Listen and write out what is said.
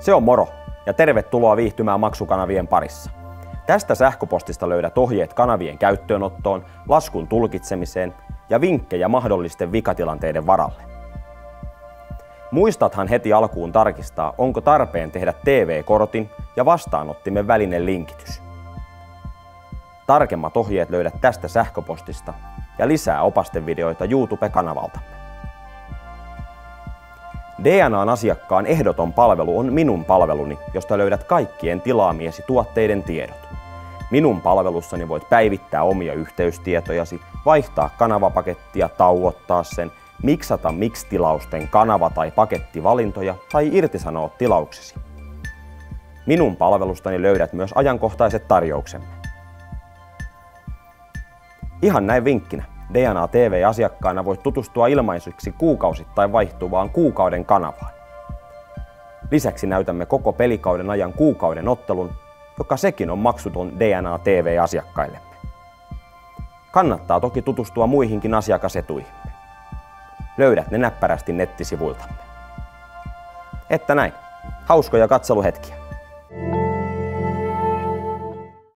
Se on moro ja tervetuloa viihtymään maksukanavien parissa. Tästä sähköpostista löydät ohjeet kanavien käyttöönottoon, laskun tulkitsemiseen ja vinkkejä mahdollisten vikatilanteiden varalle. Muistathan heti alkuun tarkistaa, onko tarpeen tehdä TV-kortin ja vastaanottimen välinen linkitys. Tarkemmat ohjeet löydät tästä sähköpostista ja lisää opastevideoita YouTube-kanavaltamme. DNAn asiakkaan ehdoton palvelu on Minun palveluni, josta löydät kaikkien tilaamiesi tuotteiden tiedot. Minun palvelussani voit päivittää omia yhteystietojasi, vaihtaa kanavapakettia, tauottaa sen, miksata Mix-tilausten kanava- tai pakettivalintoja tai irtisanoa tilauksesi. Minun palvelustani löydät myös ajankohtaiset tarjouksemme. Ihan näin vinkkinä. DNA TV-asiakkaana voit tutustua ilmaisiksi kuukausittain vaihtuvaan kuukauden kanavaan. Lisäksi näytämme koko pelikauden ajan kuukauden ottelun, joka sekin on maksuton DNA TV-asiakkaillemme. Kannattaa toki tutustua muihinkin asiakasetuihimme. Löydät ne näppärästi nettisivuiltamme. Että näin. Hauskoja katseluhetkiä.